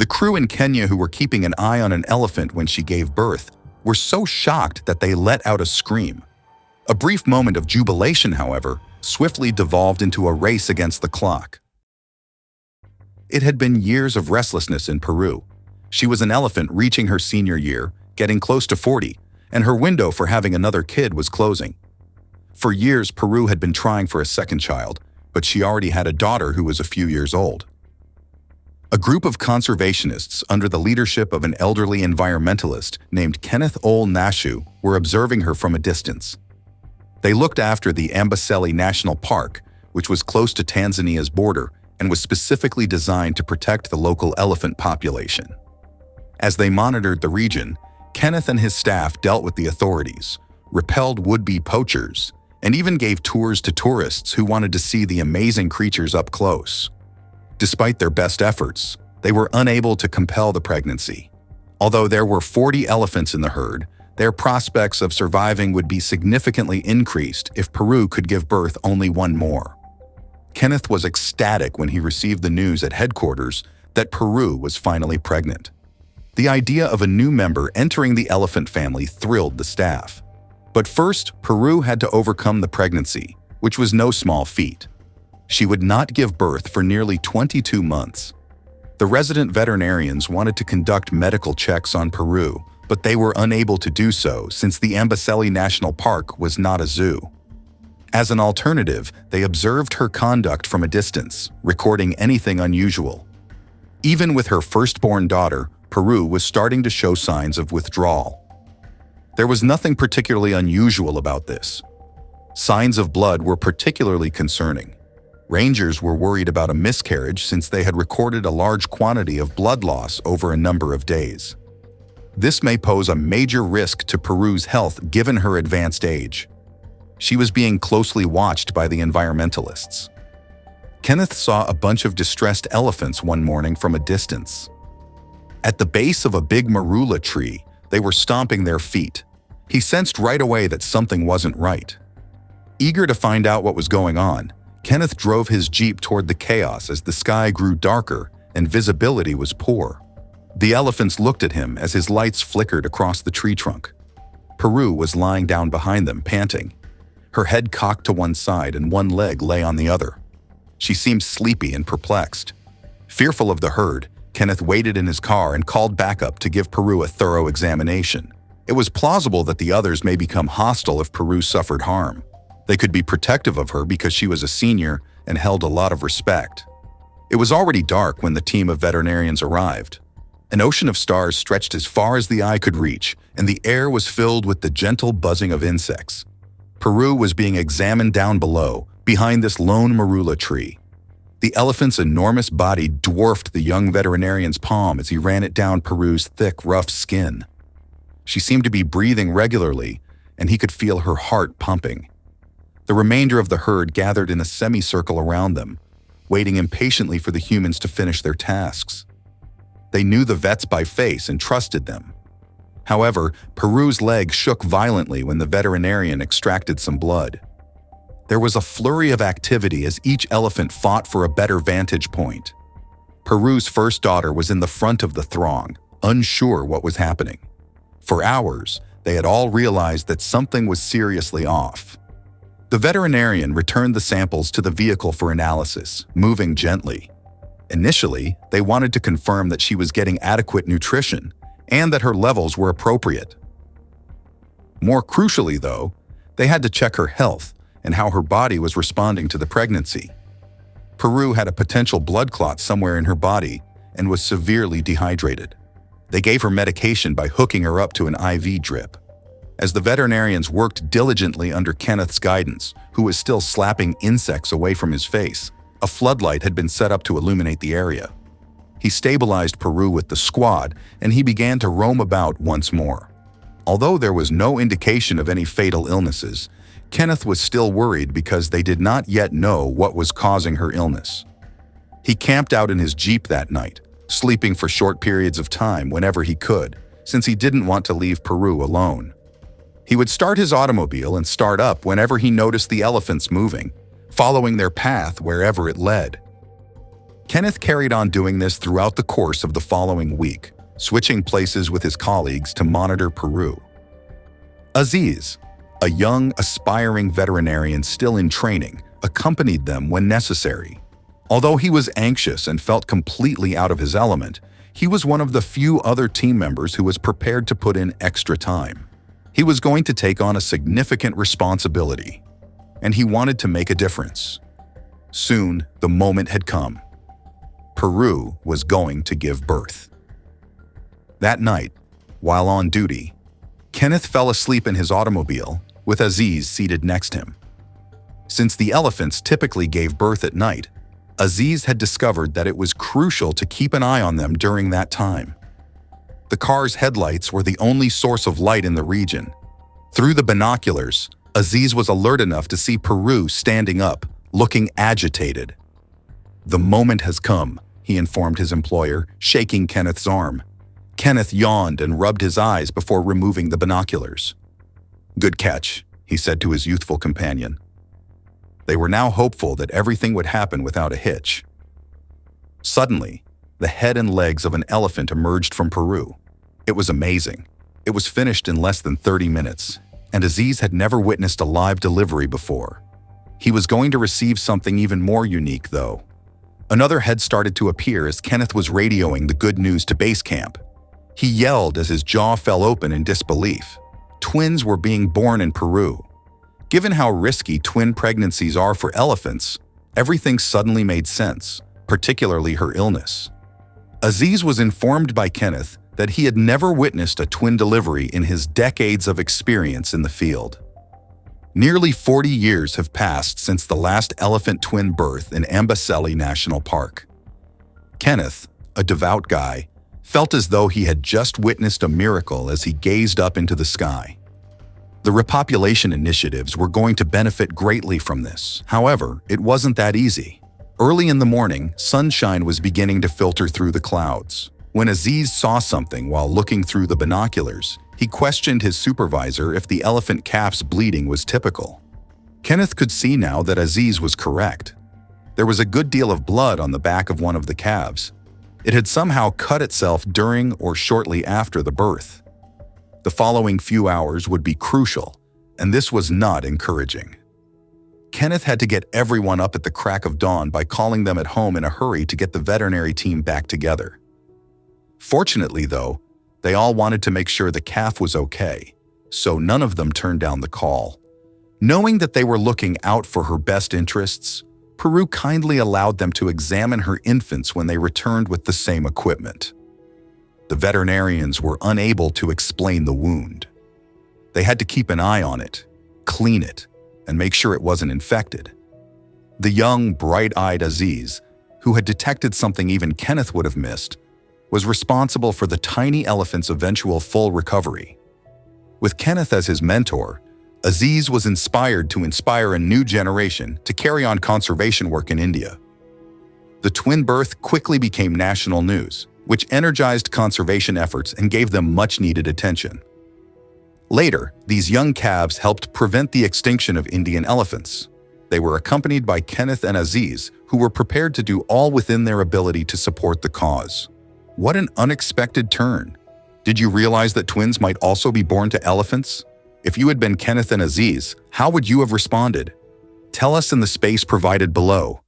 The crew in Kenya who were keeping an eye on an elephant when she gave birth were so shocked that they let out a scream. A brief moment of jubilation, however, swiftly devolved into a race against the clock. It had been years of restlessness in Peru. She was an elephant reaching her senior year, getting close to 40, and her window for having another kid was closing. For years, Peru had been trying for a second child, but she already had a daughter who was a few years old. A group of conservationists under the leadership of an elderly environmentalist named Kenneth Ole Nashu were observing her from a distance. They looked after the Amboseli National Park, which was close to Tanzania's border and was specifically designed to protect the local elephant population. As they monitored the region, Kenneth and his staff dealt with the authorities, repelled would-be poachers, and even gave tours to tourists who wanted to see the amazing creatures up close. Despite their best efforts, they were unable to compel the pregnancy. Although there were 40 elephants in the herd, their prospects of surviving would be significantly increased if Peru could give birth only one more. Kenneth was ecstatic when he received the news at headquarters that Peru was finally pregnant. The idea of a new member entering the elephant family thrilled the staff. But first, Peru had to overcome the pregnancy, which was no small feat. She would not give birth for nearly 22 months. The resident veterinarians wanted to conduct medical checks on Peru, but they were unable to do so since the Amboseli National Park was not a zoo. As an alternative, they observed her conduct from a distance, recording anything unusual. Even with her firstborn daughter, Peru was starting to show signs of withdrawal. There was nothing particularly unusual about this. Signs of blood were particularly concerning. Rangers were worried about a miscarriage since they had recorded a large quantity of blood loss over a number of days. This may pose a major risk to Peru's health given her advanced age. She was being closely watched by the environmentalists. Kenneth saw a bunch of distressed elephants one morning from a distance. At the base of a big marula tree, they were stomping their feet. He sensed right away that something wasn't right. Eager to find out what was going on, Kenneth drove his Jeep toward the chaos as the sky grew darker and visibility was poor. The elephants looked at him as his lights flickered across the tree trunk. Peru was lying down behind them, panting. Her head cocked to one side and one leg lay on the other. She seemed sleepy and perplexed. Fearful of the herd, Kenneth waited in his car and called backup to give Peru a thorough examination. It was plausible that the others may become hostile if Peru suffered harm. They could be protective of her because she was a senior and held a lot of respect. It was already dark when the team of veterinarians arrived. An ocean of stars stretched as far as the eye could reach, and the air was filled with the gentle buzzing of insects. Peru was being examined down below, behind this lone marula tree. The elephant's enormous body dwarfed the young veterinarian's palm as he ran it down Peru's thick, rough skin. She seemed to be breathing regularly, and he could feel her heart pumping. The remainder of the herd gathered in a semicircle around them, waiting impatiently for the humans to finish their tasks. They knew the vets by face and trusted them. However, Peru's leg shook violently when the veterinarian extracted some blood. There was a flurry of activity as each elephant fought for a better vantage point. Peru's first daughter was in the front of the throng, unsure what was happening. For hours, they had all realized that something was seriously off. The veterinarian returned the samples to the vehicle for analysis, moving gently. Initially, they wanted to confirm that she was getting adequate nutrition and that her levels were appropriate. More crucially, though, they had to check her health and how her body was responding to the pregnancy. Peru had a potential blood clot somewhere in her body and was severely dehydrated. They gave her medication by hooking her up to an IV drip. As the veterinarians worked diligently under Kenneth's guidance, who was still slapping insects away from his face, a floodlight had been set up to illuminate the area. He stabilized Peru with the squad, and he began to roam about once more. Although there was no indication of any fatal illnesses, Kenneth was still worried because they did not yet know what was causing her illness. He camped out in his Jeep that night, sleeping for short periods of time whenever he could, since he didn't want to leave Peru alone. He would start his automobile and start up whenever he noticed the elephants moving, following their path wherever it led. Kenneth carried on doing this throughout the course of the following week, switching places with his colleagues to monitor Peru. Aziz, a young, aspiring veterinarian still in training, accompanied them when necessary. Although he was anxious and felt completely out of his element, he was one of the few other team members who was prepared to put in extra time. He was going to take on a significant responsibility, and he wanted to make a difference. Soon, the moment had come. Peru was going to give birth. That night, while on duty, Kenneth fell asleep in his automobile with Aziz seated next to him. Since the elephants typically gave birth at night, Aziz had discovered that it was crucial to keep an eye on them during that time. The car's headlights were the only source of light in the region. Through the binoculars, Aziz was alert enough to see Peru standing up, looking agitated. "The moment has come," he informed his employer, shaking Kenneth's arm. Kenneth yawned and rubbed his eyes before removing the binoculars. "Good catch," he said to his youthful companion. They were now hopeful that everything would happen without a hitch. Suddenly, the head and legs of an elephant emerged from Peru. It was amazing. It was finished in less than 30 minutes, and Aziz had never witnessed a live delivery before. He was going to receive something even more unique, though. Another head started to appear as Kenneth was radioing the good news to base camp. He yelled as his jaw fell open in disbelief. Twins were being born in Peru. Given how risky twin pregnancies are for elephants, everything suddenly made sense, particularly her illness. Aziz was informed by Kenneth that he had never witnessed a twin delivery in his decades of experience in the field. Nearly 40 years have passed since the last elephant twin birth in Amboseli National Park. Kenneth, a devout guy, felt as though he had just witnessed a miracle as he gazed up into the sky. The repopulation initiatives were going to benefit greatly from this. However, it wasn't that easy. Early in the morning, sunshine was beginning to filter through the clouds. When Aziz saw something while looking through the binoculars, he questioned his supervisor if the elephant calf's bleeding was typical. Kenneth could see now that Aziz was correct. There was a good deal of blood on the back of one of the calves. It had somehow cut itself during or shortly after the birth. The following few hours would be crucial, and this was not encouraging. Kenneth had to get everyone up at the crack of dawn by calling them at home in a hurry to get the veterinary team back together. Fortunately, though, they all wanted to make sure the calf was okay, so none of them turned down the call. Knowing that they were looking out for her best interests, Peru kindly allowed them to examine her infants when they returned with the same equipment. The veterinarians were unable to explain the wound. They had to keep an eye on it, clean it, and make sure it wasn't infected. The young, bright-eyed Aziz, who had detected something even Kenneth would have missed, was responsible for the tiny elephant's eventual full recovery. With Kenneth as his mentor, Aziz was inspired to inspire a new generation to carry on conservation work in India. The twin birth quickly became national news, which energized conservation efforts and gave them much-needed attention. Later, these young calves helped prevent the extinction of Indian elephants. They were accompanied by Kenneth and Aziz, who were prepared to do all within their ability to support the cause. What an unexpected turn! Did you realize that twins might also be born to elephants? If you had been Kenneth and Aziz, how would you have responded? Tell us in the space provided below.